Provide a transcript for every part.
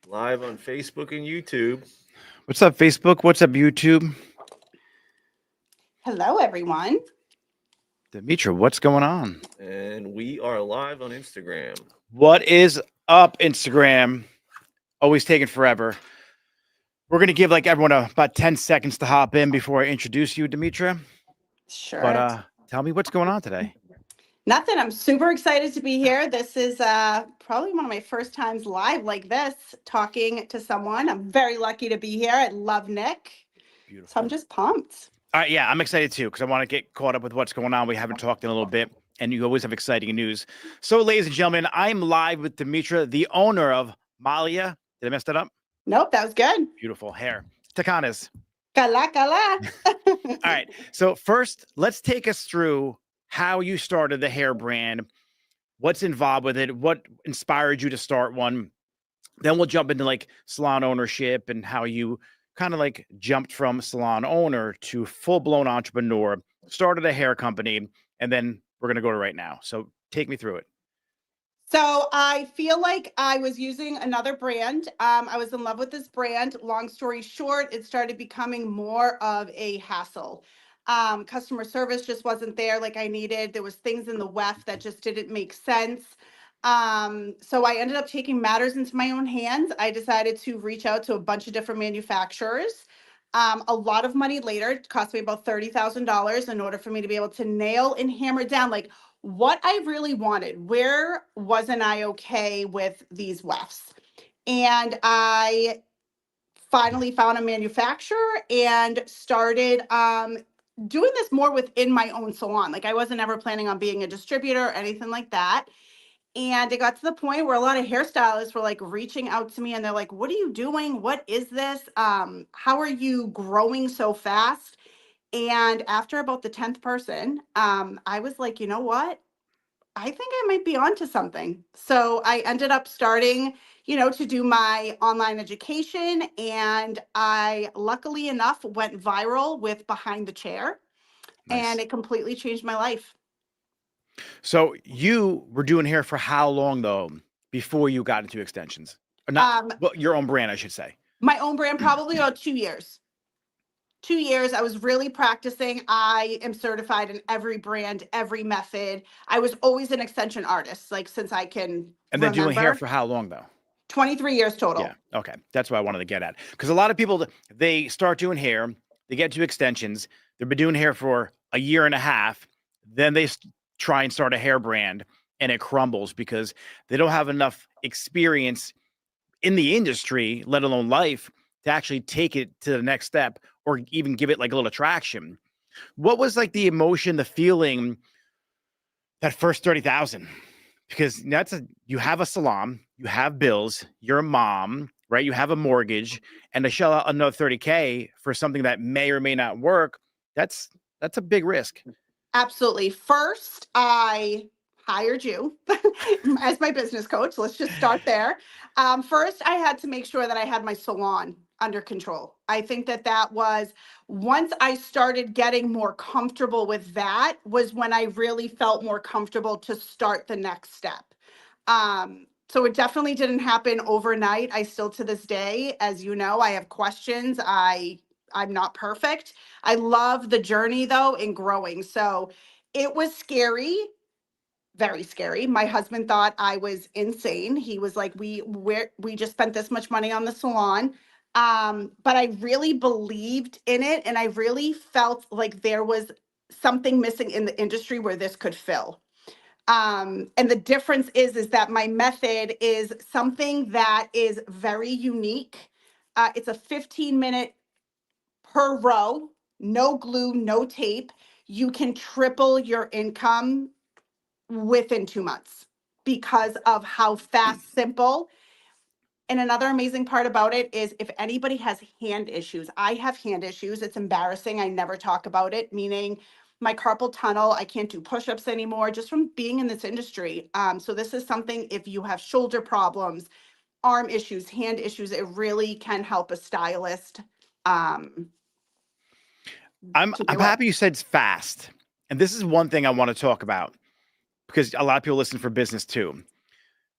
Live on Facebook and YouTube. What's up, Facebook? What's up, YouTube? Hello, everyone. Dimitra, what's going on? And we are live on Instagram. What is up, Instagram? Always taking forever. We're going to give everyone about 10 seconds to hop in before I introduce you, Dimitra. Sure. But tell me what's going on today. Nothing. I'm super excited to be here. This is probably one of my first times live like this, talking to someone. I'm very lucky to be here. I love Nick. Beautiful. So I'm just pumped. All right, yeah, I'm excited too because I want to get caught up with what's going on. We haven't talked in a little bit, and you always have exciting news. So, ladies and gentlemen, I'm live with Dimitra, the owner of Malia. Did I mess that up? Nope, that was good. Beautiful hair. Tacanas. Kala, kala. All right. So first, let's take us through how you started the hair brand, what's involved with it, what inspired you to start one. Then we'll jump into salon ownership and how you kind of jumped from salon owner to full-blown entrepreneur, started a hair company, and then we're going to go to right now. So take me through it. So I feel like I was using another brand. I was in love with this brand. Long story short, it started becoming more of a hassle. Customer service just wasn't there like I needed. There was things in the WEF that just didn't make sense. So I ended up taking matters into my own hands. I decided to reach out to a bunch of different manufacturers. A lot of money later, it cost me about $30,000 in order for me to be able to nail and hammer down what I really wanted. Where wasn't I okay with these WEFs? And I finally found a manufacturer and started doing this more within my own salon. I wasn't ever planning on being a distributor or anything like that. And it got to the point where a lot of hairstylists were reaching out to me and they're like, what are you doing? What is this? How are you growing so fast? And after about the 10th person, I was like, you know what? I think I might be onto something. So I ended up starting, to do my online education. And I, luckily enough, went viral with Behind the Chair. Nice. And it completely changed my life. So you were doing hair for how long though before you got into extensions? Or not your own brand, I should say. My own brand, probably about 2 years. 2 years. I was really practicing. I am certified in every brand, every method. I was always an extension artist, since I can And then doing hair remember. for how long though? 23 years total. Yeah. Okay. That's what I wanted to get at. Because a lot of people, they start doing hair, they get to extensions, they've been doing hair for a year and a half, then they try and start a hair brand and it crumbles because they don't have enough experience in the industry, let alone life, to actually take it to the next step or even give it a little traction. What was the emotion, the feeling that first 30,000? Because you have a salon, you have bills, you're a mom, right? You have a mortgage, and to shell out another 30K for something that may or may not work, that's a big risk. Absolutely. First, I hired you as my business coach. Let's just start there. First, I had to make sure that I had my salon under control. I think that was, once I started getting more comfortable with that, was when I really felt more comfortable to start the next step. So it definitely didn't happen overnight. I still, to this day, as you know, I have questions. I'm not perfect. I love the journey though in growing. So it was scary, very scary. My husband thought I was insane. He was like, we just spent this much money on the salon. But I really believed in it, and I really felt like there was something missing in the industry where this could fill. And the difference is that my method is something that is very unique. It's a 15-minute per row, no glue, no tape. You can triple your income within 2 months because of how fast, simple. And another amazing part about it is if anybody has hand issues, I have hand issues. It's embarrassing. I never talk about it, meaning my carpal tunnel, I can't do push-ups anymore just from being in this industry. So this is something, if you have shoulder problems, arm issues, hand issues, it really can help a stylist. I'm happy you said it's fast. And this is one thing I want to talk about because a lot of people listen for business too.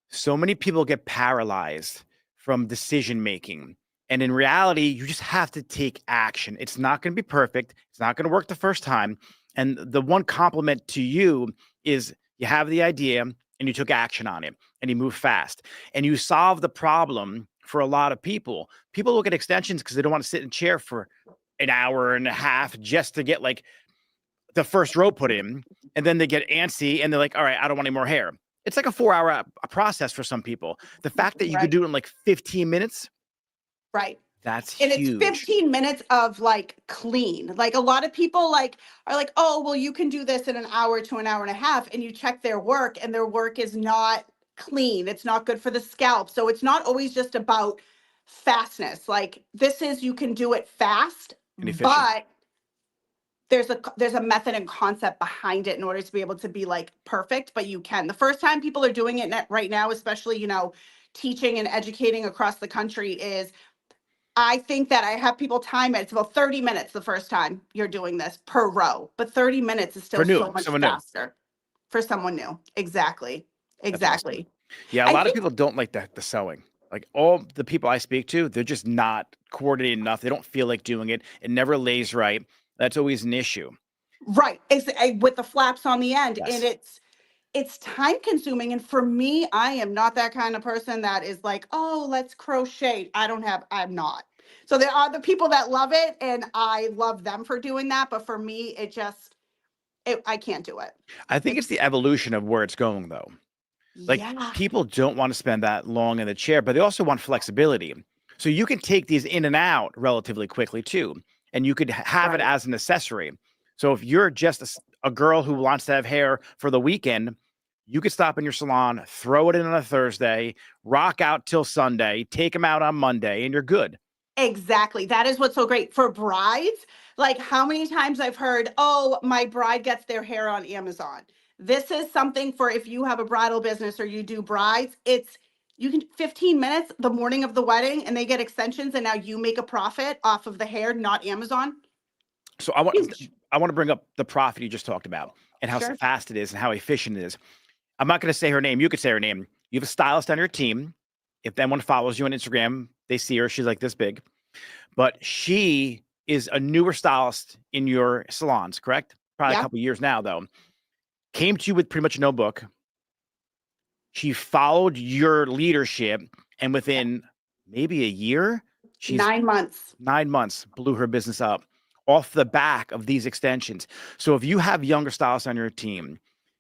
So many people get paralyzed from decision making. And in reality, you just have to take action. It's not going to be perfect. It's not going to work the first time. And the one compliment to you is you have the idea and you took action on it and you move fast and you solve the problem for a lot of people. People look at extensions because they don't want to sit in a chair for an hour and a half just to get like the first row put in. And then they get antsy and they're like, all right, I don't want any more hair. It's like a 4-hour process for some people. The fact that you could Right. do it in like 15 minutes, Right. that's And it's huge. 15 minutes of like clean. Like a lot of people like are like, oh, well, you can do this in an hour to an hour and a half. And you check their work and their work is not clean. It's not good for the scalp. So it's not always just about fastness. Like this is, you can do it fast, And efficient. but there's a method and concept behind it in order to be able to be like perfect, but you can. The first time people are doing it right now, especially, teaching and educating across the country is I think that I have people time it. It's about 30 minutes the first time you're doing this per row, but 30 minutes is For still so new, much someone new. faster for someone new. Exactly. That's awesome. Exactly. Yeah, a I lot of think, people don't like the sewing. Like all the people I speak to, they're just not coordinated enough. They don't feel like doing it. It never lays right. That's always an issue. right, with the flaps on the end, and Yes. it's time consuming. And for me, I am not that kind of person that is like, oh, let's crochet. I'm not. So there are the people that love it, and I love them for doing that. But for me, I can't do it. I think it's the evolution of where it's going, though. Like Yeah. people don't want to spend that long in the chair, but they also want flexibility. So you can take these in and out relatively quickly too, and you could have it Right. as an accessory. So if you're just a girl who wants to have hair for the weekend, you could stop in your salon, throw it in on a Thursday, rock out till Sunday, take them out on Monday, and you're good. Exactly. That is what's so great for brides. Like how many times I've heard, oh, my bride gets their hair on Amazon. This is something for if you have a bridal business or you do brides, you can 15 minutes the morning of the wedding and they get extensions and now you make a profit off of the hair, not Amazon. So Huge. I want to bring up the profit you just talked about and how Sure. fast it is and how efficient it is. I'm not going to say her name. You could say her name. You have a stylist on your team. If anyone follows you on Instagram, they see her. She's like this big, but she is a newer stylist in your salons, correct? Probably a Yeah. couple years now, though. Came to you with pretty much no book. She followed your leadership, and within maybe a year, she's 9 months. 9 months blew her business up off the back of these extensions. So if you have younger stylists on your team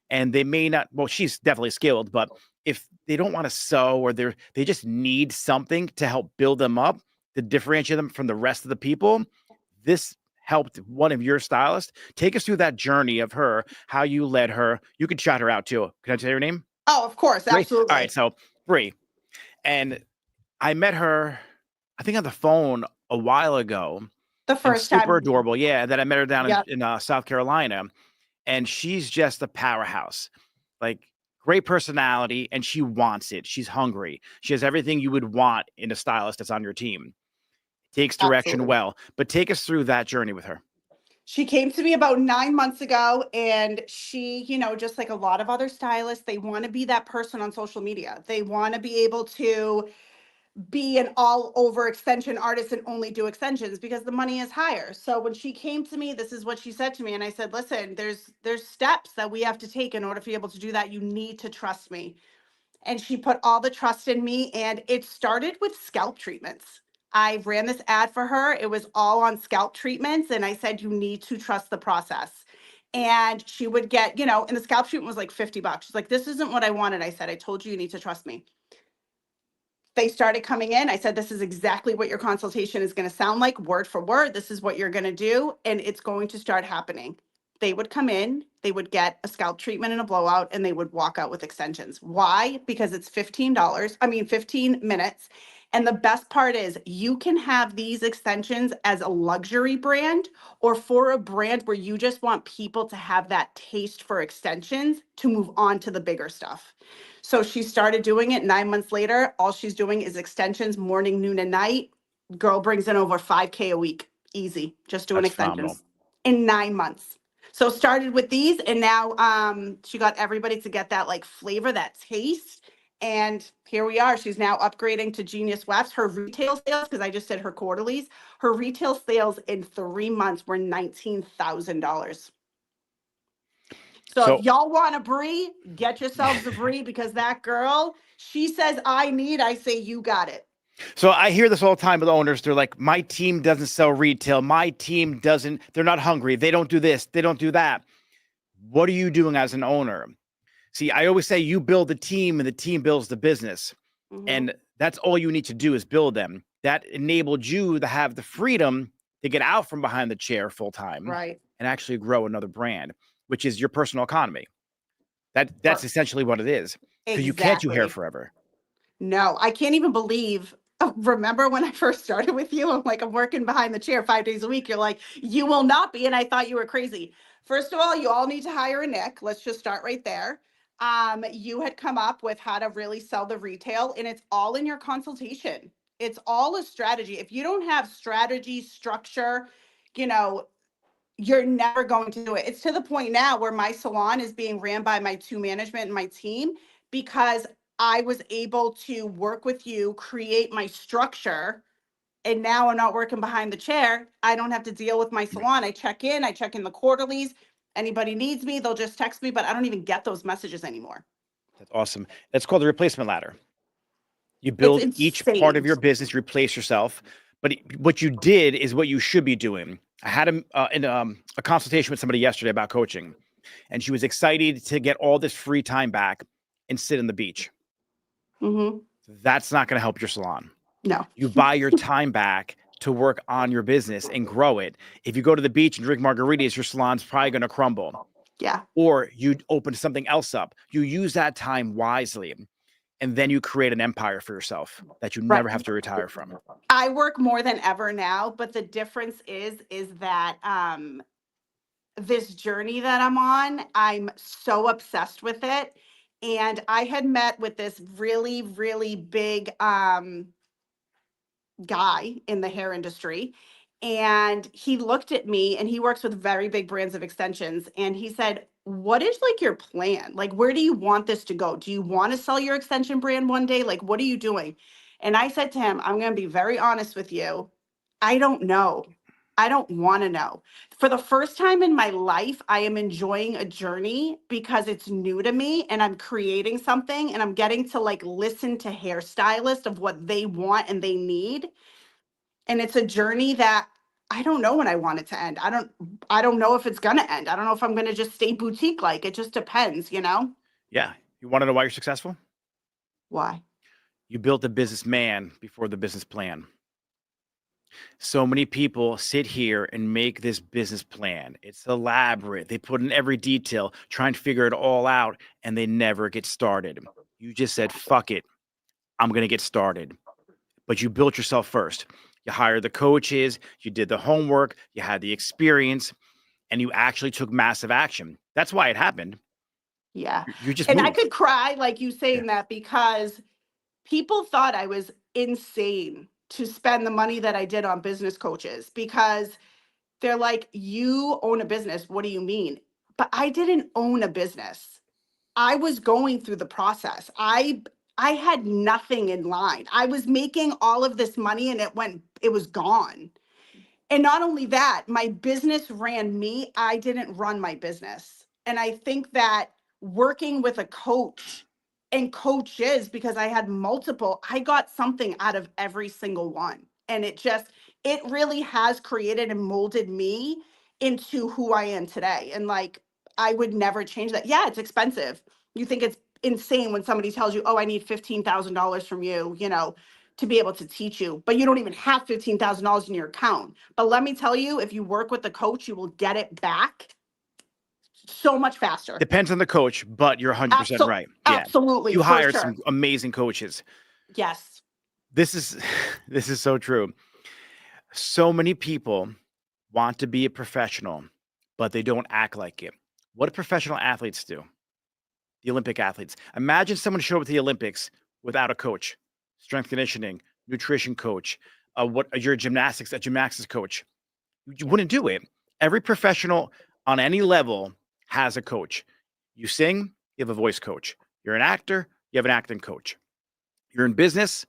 and they may not, well, she's definitely skilled, but if they don't want to sew or they just need something to help build them up to differentiate them from the rest of the people, this helped one of your stylists. Take us through that journey of her, how you led her. You could shout her out too. Can I say her name? Oh, of course. Bree? All right, Absolutely. so Bree. And I met her, I think on the phone a while ago, The and first super time. adorable. Yeah, and then I met her down Yep. in South Carolina, and she's just a powerhouse. Like great personality, and she wants it. She's hungry. She has everything you would want in a stylist that's on your team. Takes direction Absolutely. well, but take us through that journey with her. She came to me about 9 months ago, and she, just like a lot of other stylists, they want to be that person on social media. They want to be able to be an all over extension artist and only do extensions because the money is higher. So when she came to me, this is what she said to me. And I said, listen, there's steps that we have to take in order to be able to do that. You need to trust me. And she put all the trust in me. And it started with scalp treatments. I ran this ad for her. It was all on scalp treatments. And I said, you need to trust the process. And she would get, and the scalp treatment was like $50. She's like, this isn't what I wanted. I said, I told you need to trust me. They started coming in. I said, this is exactly what your consultation is going to sound like, word for word. This is what you're going to do. And it's going to start happening. They would come in, they would get a scalp treatment and a blowout, and they would walk out with extensions. Why? Because it's $15. 15 minutes. And the best part is you can have these extensions as a luxury brand or for a brand where you just want people to have that taste for extensions to move on to the bigger stuff. So she started doing it 9 months later. All she's doing is extensions morning, noon, and night. Girl brings in over 5K a week. Easy. Just doing That's phenomenal. extensions in 9 months. So started with these and now she got everybody to get that like flavor, that taste. And here we are. She's now upgrading to Genius Webs. Her retail sales, because I just did her quarterlies, her retail sales in 3 months were $19,000. So if y'all want a Brie, get yourselves a Brie, because that girl, she says, I say, you got it. So I hear this all the time with owners. They're like, my team doesn't sell retail. My team doesn't, they're not hungry. They don't do this. They don't do that. What are you doing as an owner? See, I always say you build the team and the team builds the business. And that's all you need to do is build them. That enabled you to have the freedom to get out from behind the chair full time, right, and actually grow another brand, which is your personal economy. That's essentially what it is. Because you can't do hair forever. No, I can't even believe. Remember when I first started with you? I'm like, I'm working behind the chair 5 days a week. You're like, you will not be. And I thought you were crazy. First of all, you all need to hire a Nick. Let's just start right there. You had come up with how to really sell the retail, and it's all in your consultation. It's all a strategy. If you don't have strategy, structure, you know, you're never going to do it. It's to the point now where my salon is being ran by my 2 management and my team, because I was able to work with you, create my structure, and now I'm not working behind the chair. I don't have to deal with my salon. I check in the quarterlies. Anybody needs me, they'll just text me, but I don't even get those messages anymore. That's awesome. That's called the replacement ladder. You build each part of your business, replace yourself. But what you did is what you should be doing. I had a consultation with somebody yesterday about coaching, and she was excited to get all this free time back and sit on the beach. That's not going to help your salon. No. You buy your time back to work on your business and grow it. If you go to the beach and drink margaritas, your salon's probably going to crumble. Yeah. Or you open something else up. You use that time wisely, and then you create an empire for yourself that you never have to retire from. I work more than ever now, but the difference is that this journey that I'm on, I'm so obsessed with it. And I had met with this really, really big guy in the hair industry. And he looked at me, and he works with very big brands of extensions. And he said, what is like your plan? Like, where do you want this to go? Do you want to sell your extension brand one day? Like, what are you doing? And I said to him, I'm going to be very honest with you. I don't know. I don't want to know. For the first time in my life, I am enjoying a journey because it's new to me, and I'm creating something, and I'm getting to like listen to hairstylists of what they want and they need. And it's a journey that I don't know when I want it to end. I don't know if it's going to end. I don't know if I'm going to just stay boutique like. It just depends, you know? Yeah. You want to know why you're successful? Why? You built a businessman before the business plan. So many people sit here and make this business plan. It's elaborate. They put in every detail, trying to figure it all out, and they never get started. You just said, fuck it. I'm going to get started. But you built yourself first. You hired the coaches, you did the homework, you had the experience, and you actually took massive action. That's why it happened. Yeah. You just and moved. I could cry like you saying that, because people thought I was insane to spend the money that I did on business coaches, because they're like, you own a business. What do you mean? But I didn't own a business. I was going through the process. I had nothing in line. I was making all of this money, and it was gone. And not only that, my business ran me. I didn't run my business. And I think that working with a coach and coaches, because I had multiple, I got something out of every single one. And it really has created and molded me into who I am today. And like, I would never change that. Yeah, it's expensive. You think it's insane when somebody tells you, oh, I need $15,000 from you, to be able to teach you, but you don't even have $15,000 in your account. But let me tell you, if you work with the coach, you will get it back so much faster. Depends on the coach, but you're 100% right. Yeah. Absolutely. You hired some amazing coaches. Yes. This is so true. So many people want to be a professional, but they don't act like it. What do professional athletes do? The Olympic athletes. Imagine someone showed up at the Olympics without a coach, strength conditioning, nutrition coach, your a gymnastics coach. You wouldn't do it. Every professional on any level has a coach. You sing, you have a voice coach. You're an actor, you you have an acting coach. You're in business.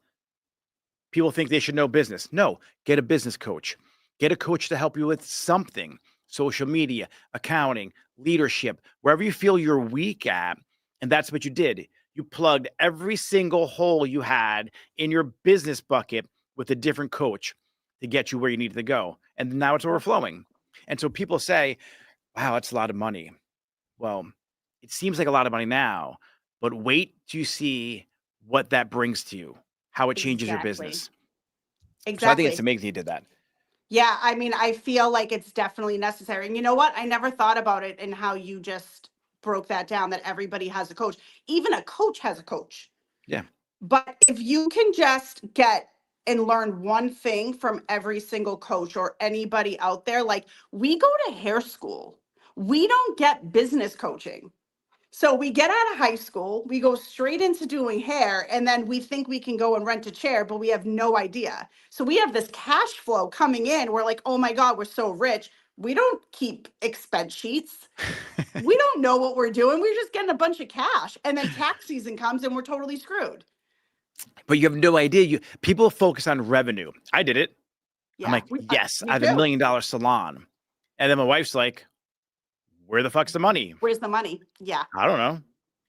People think they should know business. No, get a business coach. Get a coach to help you with something, social media, accounting, leadership, wherever you feel you're weak at. And that's what you did. You plugged every single hole you had in your business bucket with a different coach to get you where you needed to go. And now it's overflowing. And so people say, wow, that's a lot of money. Well, it seems like a lot of money now, but wait till you see what that brings to you, how it changes your Exactly. business. So I think Exactly. it's amazing you did that. Yeah, I mean, I feel like it's definitely necessary. And you know what? I never thought about it and how you just broke that down, that everybody has a coach. Even a coach has a coach. Yeah. But if you can just get and learn one thing from every single coach or anybody out there, like we go to hair school, we don't get business coaching. So we get out of high school, we go straight into doing hair, and then we think we can go and rent a chair, but we have no idea. So we have this cash flow coming in. We're like, oh my God, we're so rich. We don't keep expense sheets. We don't know what we're doing. We're just getting a bunch of cash. And then tax season comes and we're totally screwed. But you have no idea. People focus on revenue. I did it. I'm Yeah, like, yes, I have do. $1 million salon. And then my wife's like, where the fuck's the money? Where's the money? Yeah. I don't know.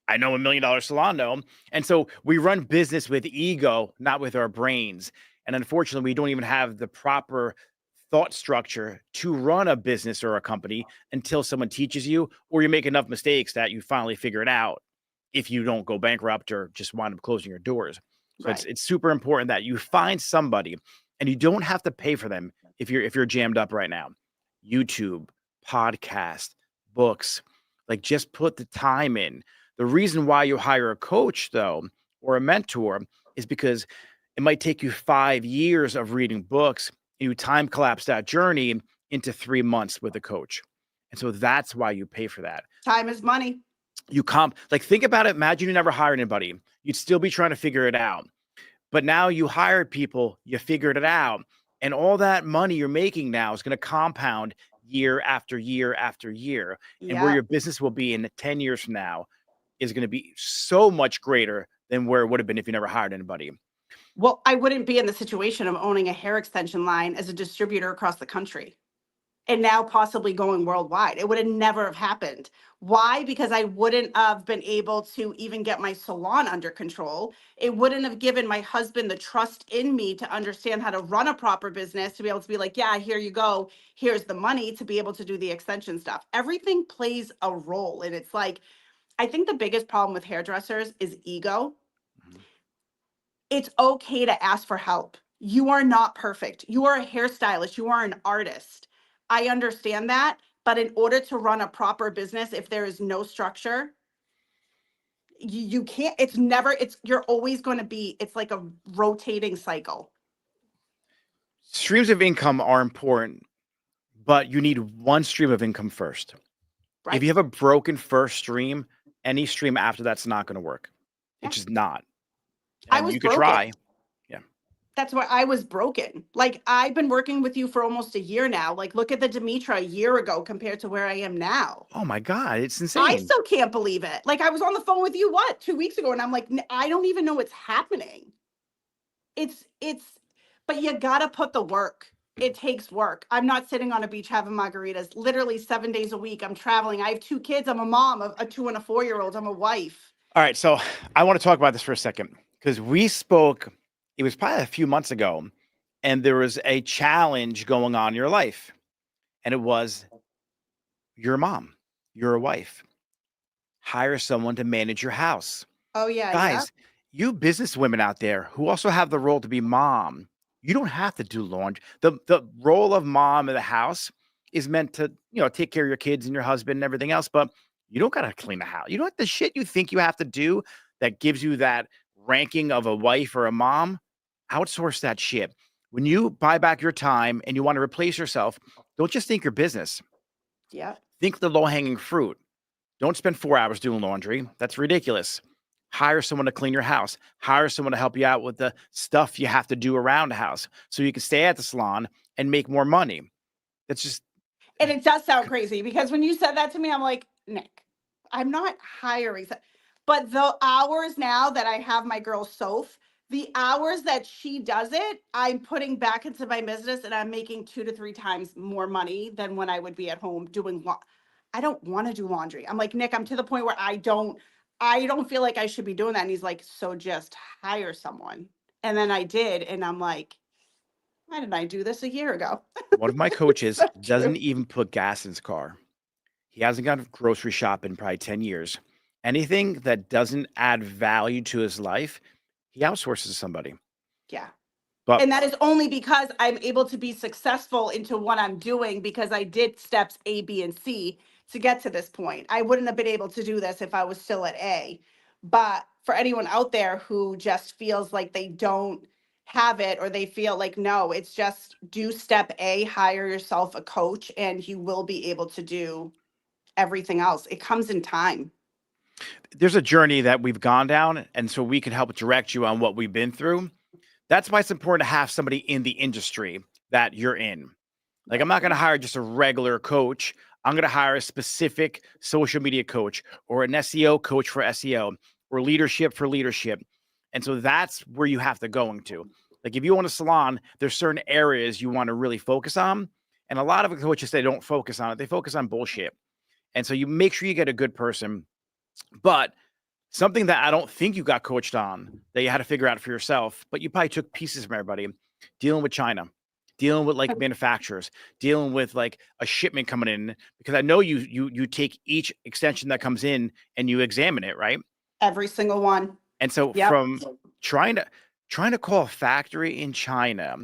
I know $1 million salon though. And so we run business with ego, not with our brains. And unfortunately, we don't even have the proper thought structure to run a business or a company until someone teaches you, or you make enough mistakes that you finally figure it out if you don't go bankrupt or just wind up closing your doors. So Right. it's super important that you find somebody, and you don't have to pay for them if you're jammed up right now. YouTube, podcast, books, like just put the time in. The reason why you hire a coach though, or a mentor, is because it might take you 5 years of reading books, and you time collapse that journey into 3 months with a coach. And so that's why you pay for that. Time is money. You like think about it. Imagine you never hired anybody. You'd still be trying to figure it out. But now you hired people, you figured it out. And all that money you're making now is going to compound year after year after year. And where Yeah. your business will be in 10 years from now is going to be so much greater than where it would have been if you never hired anybody. Well, I wouldn't be in the situation of owning a hair extension line as a distributor across the country and now possibly going worldwide. It would have never have happened. Why? Because I wouldn't have been able to even get my salon under control. It wouldn't have given my husband the trust in me to understand how to run a proper business, to be able to be like, yeah, here you go. Here's the money to be able to do the extension stuff. Everything plays a role. And it's like, I think the biggest problem with hairdressers is ego. It's okay to ask for help. You are not perfect. You are a hairstylist. You are an artist. I understand that. But in order to run a proper business, if there is no structure, you can't, you're always going to be, it's like a rotating cycle. Streams of income are important, but you need one stream of income first. Right? If you have a broken first stream, any stream after that's not going to work. Yeah. It's just not. I And was you could broken. try. That's why I was broken. Like, I've been working with you for almost a year now. Like, look at the Dimitra a year ago compared to where I am now. Oh my God, it's insane. I still can't believe it. Like, I was on the phone with you, 2 weeks ago, and I'm like, I don't even know what's happening. But you gotta put the work. It takes work. I'm not sitting on a beach having margaritas literally 7 days a week. I'm traveling. I have 2 kids. I'm a mom of a 2 and a 4-year-old. I'm a wife. All right, so I want to talk about this for a second because we spoke, it was probably a few months ago, and there was a challenge going on in your life. And it was, you're a mom, you're a wife. Hire someone to manage your house. Oh yeah, Guys, you business women out there who also have the role to be mom, you don't have to do laundry. The role of mom in the house is meant to, take care of your kids and your husband and everything else, but you don't got to clean the house. You know what the shit you think you have to do that gives you that ranking of a wife or a mom? Outsource that shit. When you buy back your time and you want to replace yourself, don't just think your business. Yeah. Think the low-hanging fruit. Don't spend 4 hours doing laundry. That's ridiculous. Hire someone to clean your house. Hire someone to help you out with the stuff you have to do around the house so you can stay at the salon and make more money. That's just... And it does sound crazy because when you said that to me, I'm like, Nick, I'm not hiring. But the hours now that I have my girl Soph, the hours that she does it, I'm putting back into my business and I'm making 2 to 3 times more money than when I would be at home doing I don't want to do laundry. I'm like, Nick, I'm to the point where I don't feel like I should be doing that. And he's like, so just hire someone. And then I did. And I'm like, why didn't I do this a year ago? One of my coaches So doesn't true. even put gas in his car. He hasn't gone grocery shop in probably 10 years. Anything that doesn't add value to his life, he outsources to somebody. Yeah. But And that is only because I'm able to be successful into what I'm doing because I did steps A, B, and C to get to this point. I wouldn't have been able to do this if I was still at A. But for anyone out there who just feels like they don't have it or they feel like, no, it's just do step A, hire yourself a coach, and you will be able to do everything else. It comes in time. there's a journey that we've gone down, and so we can help direct you on what we've been through. That's why it's important to have somebody in the industry that you're in. Like, I'm not going to hire just a regular coach. I'm going to hire a specific social media coach or an SEO coach for SEO or leadership for leadership. And so that's where you have to go into. Like, if you own a salon, there's certain areas you want to really focus on. And a lot of coaches, they don't focus on it. They focus on bullshit. And so you make sure you get a good person. But something that I don't think you got coached on that you had to figure out for yourself, but you probably took pieces from everybody, dealing with China, dealing with like manufacturers, dealing with like a shipment coming in, because I know you take each extension that comes in and you examine it, right? Every single one. And so Yep. from trying to call a factory in China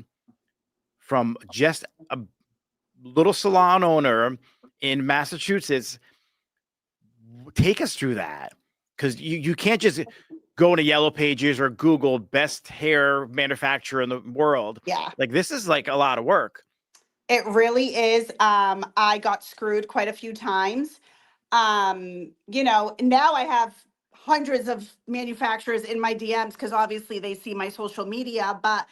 from just a little salon owner in Massachusetts, take us through that, because you can't just go into Yellow Pages or Google best hair manufacturer in the world. Yeah. Like, this is like a lot of work. It really is. I got screwed quite a few times. Now I have hundreds of manufacturers in my DMs because obviously they see my social media, but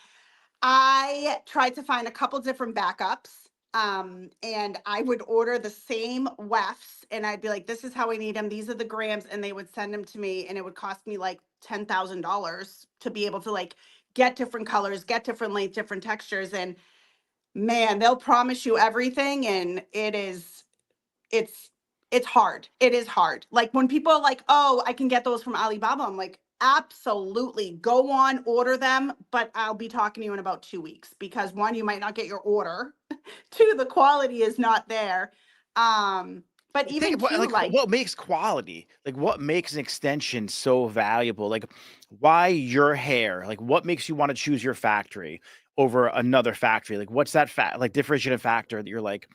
I tried to find a couple different backups. And I would order the same wefts and I'd be like, this is how I need them. These are the grams. And they would send them to me and it would cost me like $10,000 to be able to like get different colors, get different lengths, different textures. And man, they'll promise you everything and it's it's hard. It is hard. Like when people are like, "Oh, I can get those from Alibaba." I'm like, "Absolutely. Go on, order them, but I'll be talking to you in about 2 weeks because one, you might not get your order. Two, the quality is not there." But Think even about two, like like what makes quality, like what makes an extension so valuable, like why your hair, like what makes you want to choose your factory over another factory, like what's that like differentiating factor that you're like,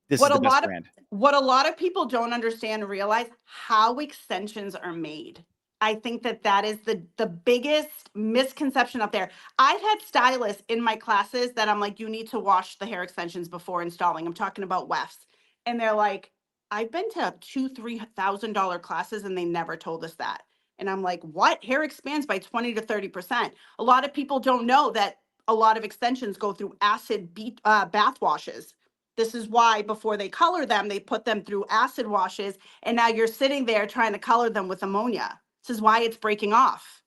this is what a the best lot of brand. what a lot of people don't understand and realize how extensions are made. I think that is the biggest misconception up there. I've had stylists in my classes that I'm like, you need to wash the hair extensions before installing. I'm talking about wefts, and they're like, I've been to $2,000-3,000 classes and they never told us that. And I'm like, what? Hair expands by 20 to 30%. A lot of people don't know that a lot of extensions go through bath washes. This is why before they color them, they put them through acid washes. And now you're sitting there trying to color them with ammonia. This is why it's breaking off.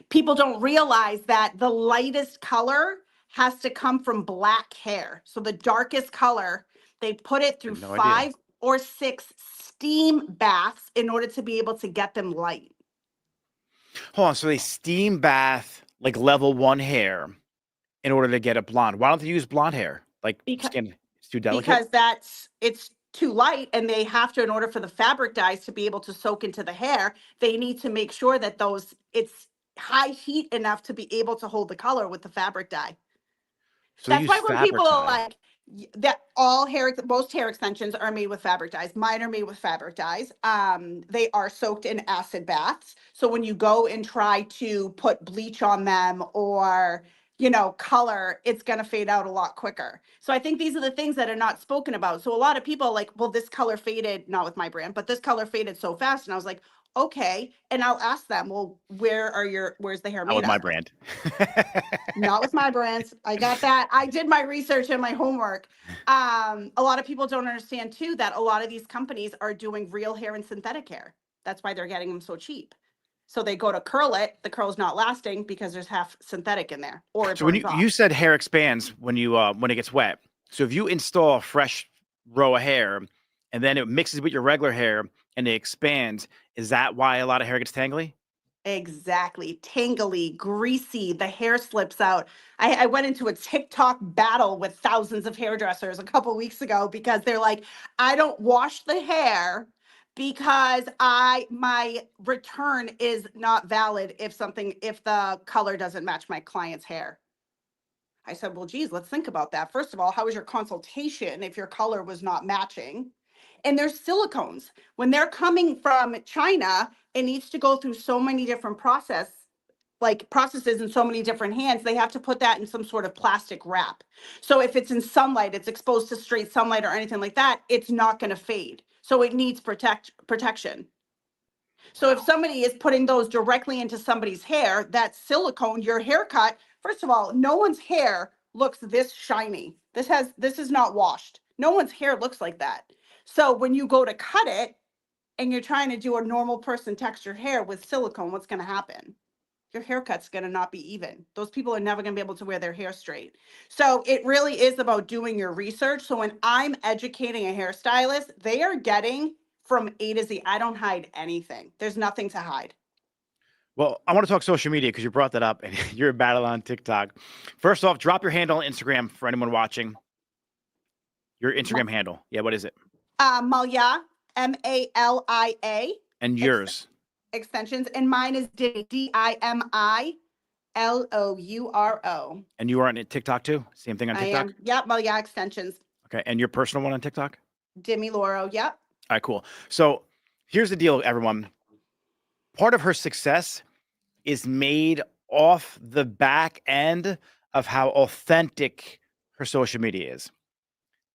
People don't realize that the lightest color has to come from black hair. So the darkest color, they put it I through had no idea. 5 or 6 steam baths in order to be able to get them light. Hold on, so they steam bath like level 1 hair in order to get a blonde. Why don't they use blonde hair? Like, Because skin, it's too delicate. because it's too light and they have to, in order for the fabric dyes to be able to soak into the hair, they need to make sure that it's high heat enough to be able to hold the color with the fabric dye. So they That's use why when fabric people are dye. like that, most hair extensions are made with fabric dyes. Mine are made with fabric dyes. They are soaked in acid baths. So when you go and try to put bleach on them or color, it's going to fade out a lot quicker. So I think these are the things that are not spoken about. So a lot of people are like, well, this color faded, not with my brand, but this color faded so fast. And I was like, okay. And I'll ask them, well, where's the hair Not made with my at? brand. Not with my brands. I got that. I did my research and my homework. A lot of people don't understand too that a lot of these companies are doing real hair and synthetic hair. That's why they're getting them so cheap. So they go to curl it, the curl's not lasting because there's half synthetic in there, or it So when burns off. you said hair expands when it gets wet. So if you install a fresh row of hair and then it mixes with your regular hair and it expands, is that why a lot of hair gets tangly? Exactly. Tangly, greasy, the hair slips out. I went into a TikTok battle with thousands of hairdressers a couple weeks ago because they're like, I don't wash the hair because my return is not valid if the color doesn't match my client's hair. I said, well, geez, let's think about that. First of all, how was your consultation if your color was not matching? And there's silicones. When they're coming from China, it needs to go through so many different processes in so many different hands. They have to put that in some sort of plastic wrap. So if it's in sunlight, it's exposed to straight sunlight or anything like that, it's not going to fade. So it needs protection. So if somebody is putting those directly into somebody's hair, that silicone, your haircut, first of all, no one's hair looks this shiny. This is not washed. No one's hair looks like that. So when you go to cut it and you're trying to do a normal person texture hair with silicone, what's going to happen? Your haircut's going to not be even. Those people are never going to be able to wear their hair straight. So it really is about doing your research. So when I'm educating a hairstylist, they are getting from A to Z. I don't hide anything. There's nothing to hide. Well, I want to talk social media because you brought that up and you're a battle on TikTok. First off, drop your handle on Instagram for anyone watching. Your Instagram handle. Yeah, what is it? Malia, Malia. And yours. Extensions. And mine is Dimiloro. And you are on TikTok too? Same thing on I TikTok? am. Yep, Malia extensions. Okay. And your personal one on TikTok? Dimiloro, yep. All right, cool. So here's the deal, everyone. Part of her success is made off the back end of how authentic her social media is.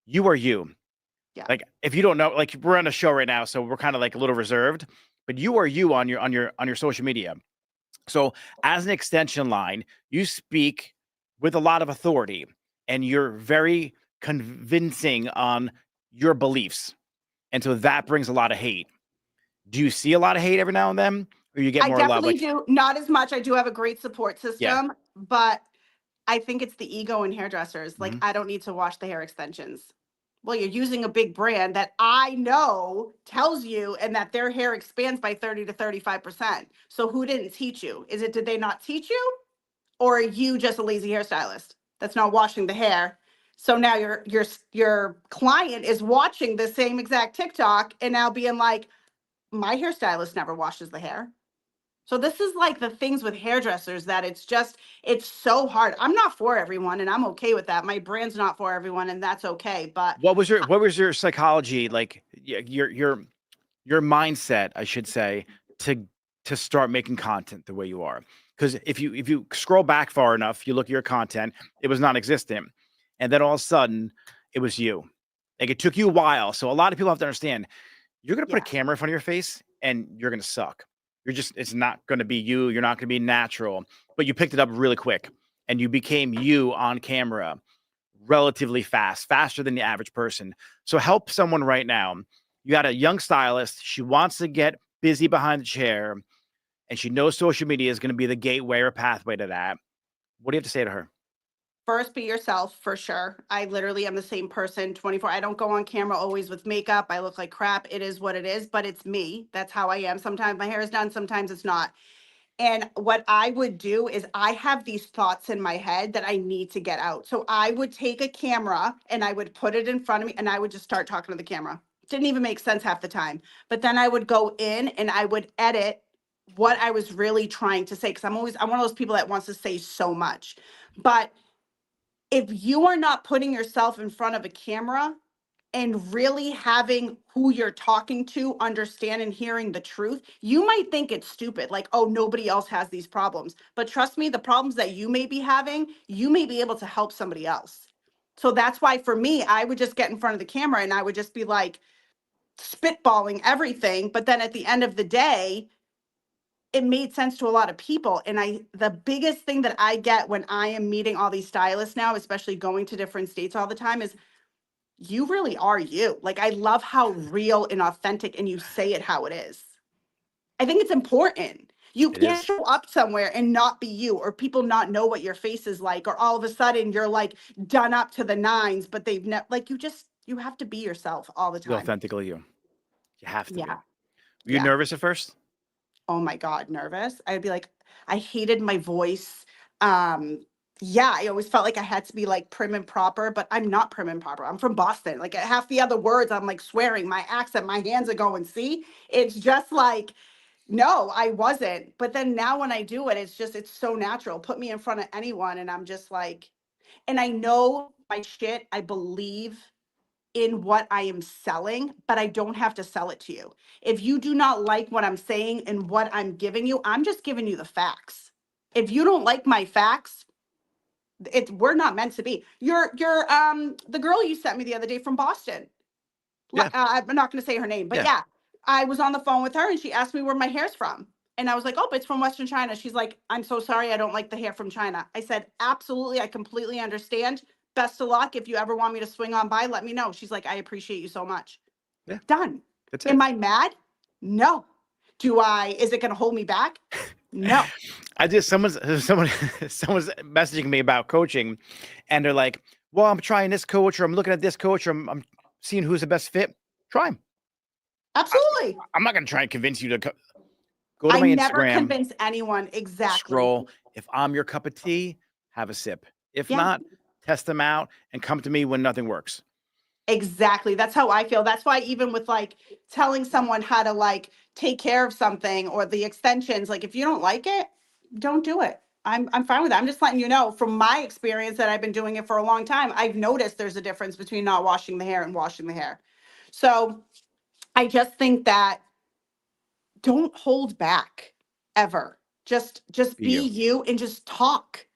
You are you. Yeah. Like if you don't know, like we're on a show right now, so we're kind of like a little reserved, but you are you on your social media. So as an extension line, you speak with a lot of authority and you're very convincing on your beliefs. And so that brings a lot of hate. Do you see a lot of hate every now and then? Or you get I more love? definitely do. Not as much. I do have a great support system, but I think it's the ego in hairdressers. Like, I don't need to wash the hair extensions. Well, you're using a big brand that I know tells you and that their hair expands by 30 to 35%. So who didn't teach you? Did they not teach you? Or are you just a lazy hairstylist that's not washing the hair? So now your client is watching the same exact TikTok and now being like, my hairstylist never washes the hair. So this is like the things with hairdressers that it's so hard. I'm not for everyone and I'm okay with that. My brand's not for everyone and that's okay. But what was your psychology, like your mindset, I should say, to start making content the way you are? Because if you scroll back far enough, you look at your content, it was non-existent. And then all of a sudden it was you. Like it took you a while. So a lot of people have to understand, you're going to put a camera in front of your face and you're going to suck. It's not going to be you. You're not going to be natural, but you picked it up really quick and you became you on camera relatively fast, faster than the average person. So help someone right now. You got a young stylist. She wants to get busy behind the chair and she knows social media is going to be the gateway or pathway to that. What do you have to say to her? first, be yourself for sure. I literally am the same person 24. I don't go on camera always with makeup. I look like crap. It is what it is, but it's me. That's how I am. Sometimes my hair is done, sometimes it's not. And what I would do is I have these thoughts in my head that I need to get out. So I would take a camera and I would put it in front of me and I would just start talking to the camera. Didn't even make sense half the time. But then I would go in and I would edit what I was really trying to say. Because I'm one of those people that wants to say so much. But if you are not putting yourself in front of a camera and really having who you're talking to understand and hearing the truth, you might think it's stupid, like, oh, nobody else has these problems. But trust me, the problems that you may be having, you may be able to help somebody else. So that's why for me, I would just get in front of the camera and I would just be like spitballing everything. But then at the end of the day, it made sense to a lot of people. And the biggest thing that I get when I am meeting all these stylists now, especially going to different states all the time, is you really are you. Like, I love how real and authentic and you say it how it is. I think it's important. You It can't is. show up somewhere and not be you, or people not know what your face is like, or all of a sudden you're like done up to the nines, but they've never, like, you have to be yourself all the Be time. authentically you. You have to be. Yeah. Were you Yeah. nervous at first? Oh my God, nervous. I'd be like, I hated my voice. Yeah, I always felt like I had to be like prim and proper, but I'm not prim and proper. I'm from Boston. Like half the other words, I'm like swearing, my accent, my hands are going, see? It's just like, no, I wasn't. But then now when I do it, it's so natural. Put me in front of anyone and I'm just like, and I know my shit, I believe in what I am selling, but I don't have to sell it to you. If you do not like what I'm saying and what I'm giving you, I'm just giving you the facts. If you don't like my facts, we're not meant to be. You're the girl you sent me the other day from Boston. Yeah. I'm not going to say her name, but Yeah. yeah, I was on the phone with her and she asked me where my hair's from. And I was like, oh, it's from Western China. She's like, I'm so sorry. I don't like the hair from China. I said, absolutely. I completely understand. Best of luck. If you ever want me to swing on by, let me know. She's like, I appreciate you so much. Yeah. Done. That's it. Am I mad? No. Is it going to hold me back? No. I just someone's messaging me about coaching, and they're like, "Well, I'm trying this coach, or I'm looking at this coach, or I'm seeing who's the best fit. Try him. Absolutely. I'm not going to try and convince you to go to I my never Instagram, convince anyone exactly. scroll. If I'm your cup of tea, have a sip. If Yeah. not, test them out and come to me when nothing works." Exactly. That's how I feel. That's why even with like telling someone how to like take care of something or the extensions, like if you don't like it, don't do it. I'm fine with that. I'm just letting you know from my experience that I've been doing it for a long time. I've noticed there's a difference between not washing the hair and washing the hair. So I just think that don't hold back ever. Just Be be you. you and just talk.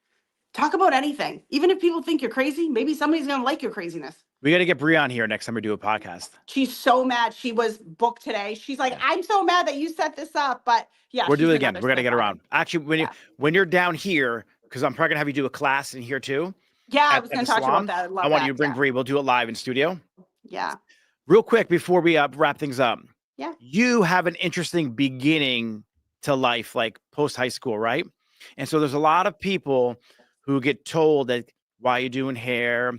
Talk about anything. Even if people think you're crazy, maybe somebody's gonna like your craziness. We got to get Bree on here next time we do a podcast. She's so mad. She was booked today. She's like, Yeah. I'm so mad that you set this up. But yeah, We'll she's do it again. another We're gonna get spitfire. around. Actually, Yeah. when you're down here, because I'm probably gonna have you do a class in here too. Yeah, I At was the going to talk to you about salon. that. I love I want that. you to bring Yeah. Bree. We'll do it live in studio. Yeah. Real quick before we wrap things up. Yeah. You have an interesting beginning to life, like post high school, right? And so there's a lot of people who get told that why are you doing hair?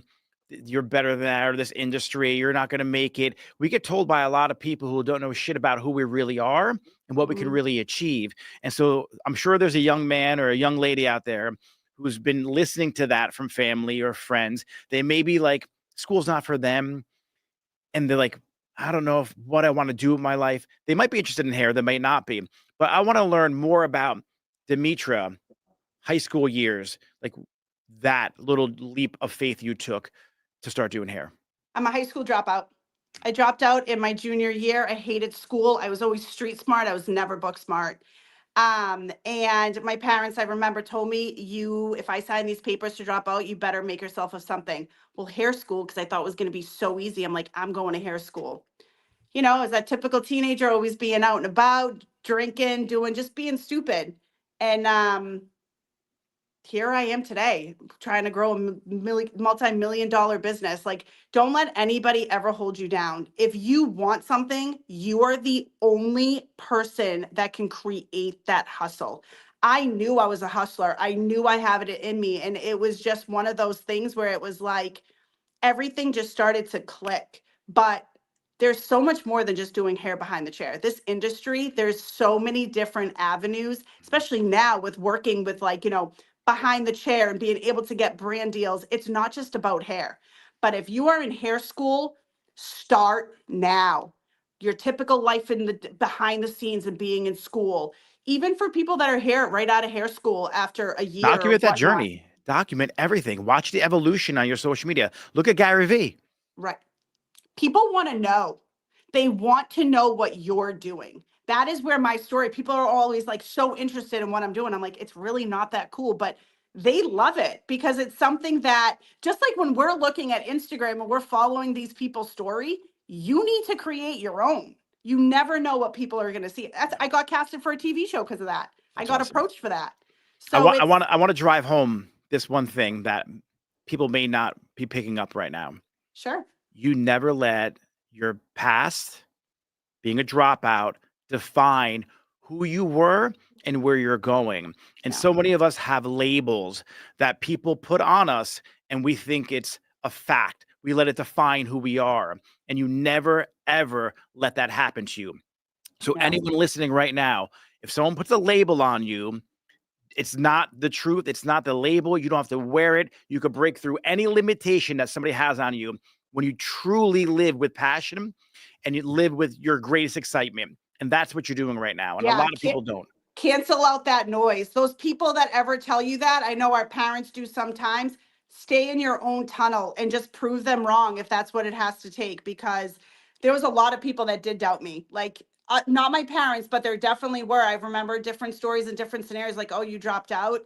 You're better than that, or this industry, you're not going to make it. We get told by a lot of people who don't know shit about who we really are and what we can Mhm. really achieve. And so I'm sure there's a young man or a young lady out there who's been listening to that from family or friends. They may be like, school's not for them. And they're like, I don't know what I want to do with my life. They might be interested in hair, they might not be. But I want to learn more about Dimitra, high school years, like that little leap of faith you took to start doing hair. I'm a high school dropout. I dropped out in my junior year. I hated school. I was always street smart. I was never book smart. And my parents, I remember, told me, if I sign these papers to drop out, you better make yourself of something. Well, hair school, because I thought it was going to be so easy. I'm like, I'm going to hair school. As that typical teenager, always being out and about, drinking, just being stupid. And here I am today trying to grow a multi-million dollar business. Like, don't let anybody ever hold you down. If you want something, you are the only person that can create that hustle. I knew I was a hustler. I knew I have it in me. And it was just one of those things where it was like everything just started to click. But there's so much more than just doing hair behind the chair. This industry, there's so many different avenues, especially now with working with behind the chair and being able to get brand deals. It's not just about hair. But if you are in hair school, start now. Your typical life in the behind the scenes and being in school, even for people that are here right out of hair school after a year or Document that whatnot. journey. Document everything. Watch the evolution on your social media. Look at Gary Vee. Right. People want to know. They want to know what you're doing. That is where my story, people are always like so interested in what I'm doing. I'm like, it's really not that cool, but they love it because it's something that, just like when we're looking at Instagram and we're following these people's story, you need to create your own. You never know what people are going to see. I got casted for a TV show because of that. I got awesome. approached for that. I So want to drive home this one thing that people may not be picking up right now. Sure. You never let your past, being a dropout, define who you were and where you're going. And Yeah. so many of us have labels that people put on us, and we think it's a fact. We let it define who we are. And you never, ever let that happen to you. So No. anyone listening right now, if someone puts a label on you, it's not the truth. It's not the label. You don't have to wear it. You could break through any limitation that somebody has on you when you truly live with passion and you live with your greatest excitement. And that's what you're doing right now. And a Yeah, lot of people don't. cancel out that noise. Those people that ever tell you that, I know our parents do sometimes, stay in your own tunnel and just prove them wrong if that's what it has to take, because there was a lot of people that did doubt me. Like, not my parents, but there definitely were. I remember different stories and different scenarios like, oh, you dropped out.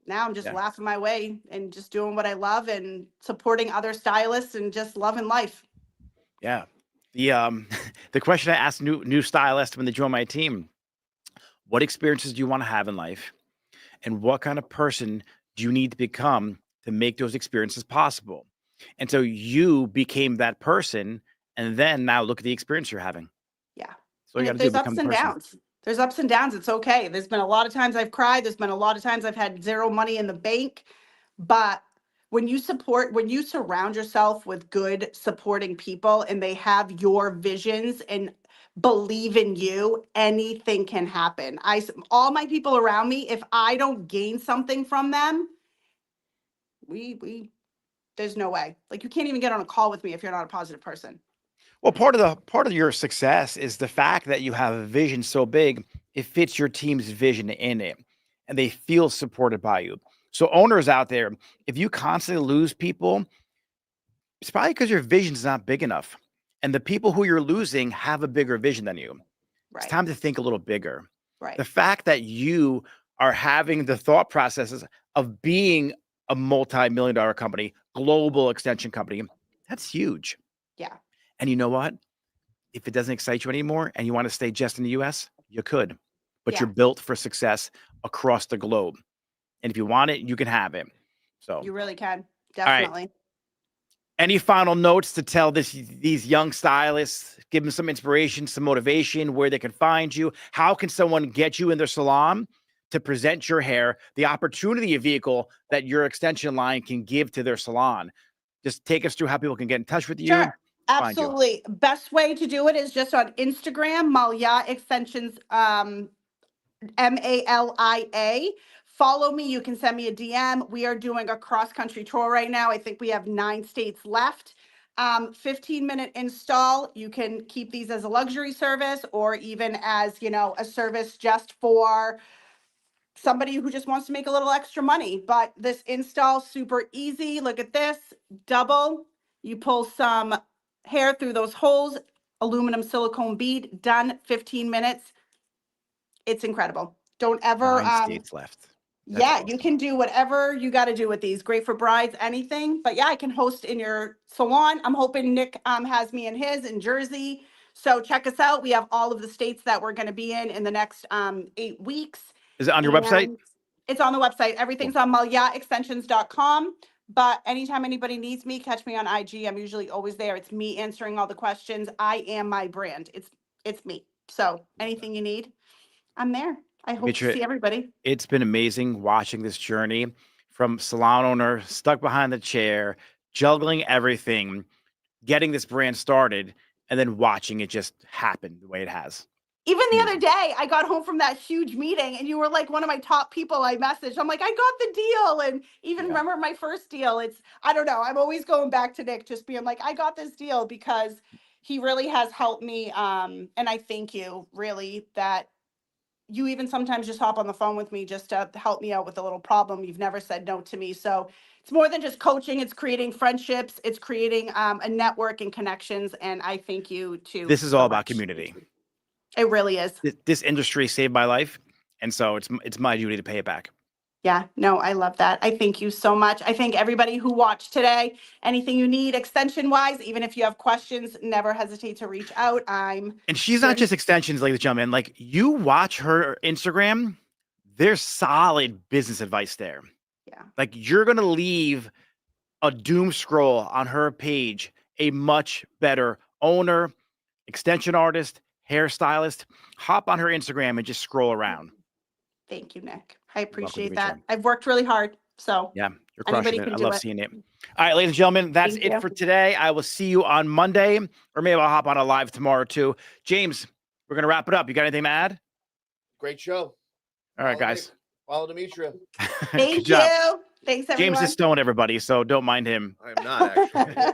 Now I'm just Yeah. laughing my way and just doing what I love and supporting other stylists and just loving life. Yeah. The the question I asked new stylists when they join my team: what experiences do you want to have in life? And what kind of person do you need to become to make those experiences possible? And so you became that person, and then now look at the experience you're having. Yeah. So you And got if to do there's become ups the and person. downs, there's ups and downs. It's okay. There's been a lot of times I've cried. There's been a lot of times I've had zero money in the bank. But when you surround yourself with good supporting people and they have your visions and believe in you, anything can happen. All my people around me, if I don't gain something from them, we there's no way. Like, you can't even get on a call with me if you're not a positive person. Well, part of your success is the fact that you have a vision so big, it fits your team's vision in it, and they feel supported by you. So owners out there, if you constantly lose people, it's probably because your vision's not big enough. And the people who you're losing have a bigger vision than you. It's Right. time to think a little bigger. Right. The fact that you are having the thought processes of being a multi-million dollar company, global extension company, that's huge. Yeah. And you know what? If it doesn't excite you anymore and you want to stay just in the US, you could. But Yeah. you're built for success across the globe. And if you want it, you can have it. So, You really can. all right. Definitely. Any final notes to tell these young stylists, give them some inspiration, some motivation, where they can find you? How can someone get you in their salon to present your hair, the opportunity vehicle that your extension line can give to their salon? Just take us through how people can get in touch with you, Sure. find you. Absolutely. Best way to do it is just on Instagram, Malia Extensions, Malia. Follow me. You can send me a DM. We are doing a cross country tour right now. I think we have 9 states left. 15-minute install. You can keep these as a luxury service or even as, a service just for somebody who just wants to make a little extra money. But this install, super easy. Look at this. Double. You pull some hair through those holes, aluminum silicone bead, done, 15 minutes. It's incredible. Don't ever, 9 states left. That's yeah, you awesome. can do whatever you got to do with these. Great for brides, anything. But yeah, I can host in your salon. I'm hoping Nick has me in his in Jersey. So check us out. We have all of the states that we're going to be in the next 8 weeks. Is it on your website? And it's on the website. Everything's on maliaextensions.com. But anytime anybody needs me, catch me on IG. I'm usually always there. It's me answering all the questions. I am my brand. It's me. So anything you need, I'm there. I hope to Dimitra, see everybody. it's been amazing watching this journey from salon owner stuck behind the chair, juggling everything, getting this brand started, and then watching it just happen the way it has. Even the other Amazing. day, I got home from that huge meeting and you were like one of my top people I messaged. I'm like, I got the deal. And even Yeah. remember my first deal. I don't know. I'm always going back to Nick, just being like, I got this deal because he really has helped me. And I thank you really that you even sometimes just hop on the phone with me just to help me out with a little problem. You've never said no to me. So it's more than just coaching. It's creating friendships. It's creating a network and connections. And I thank you too. This is so all about much. community. It really is. This industry saved my life, and so it's my duty to pay it back. Yeah, no, I love that. I thank you so much. I thank everybody who watched today. Anything you need extension wise, even if you have questions, never hesitate to reach out. And she's not just extensions, ladies and gentlemen. Like, you watch her Instagram, there's solid business advice there. Yeah. Like, you're gonna leave a doom scroll on her page a much better owner, extension artist, hairstylist. Hop on her Instagram and just scroll around. Thank you, Nick. I welcome, appreciate Dimitra. that. I've worked really hard, so Yeah, you're anybody crushing it. can I do love it. seeing it. All right, ladies and gentlemen, that's Thank it you. for today. I will see you on Monday, or maybe I'll hop on a live tomorrow too. James, we're going to wrap it up. You got anything to add? Great show. All right, Follow guys. Nick. Follow Dimitra. Good Thank job. you. Thanks, everyone. James is stoned, everybody, so don't mind him. I am not actually.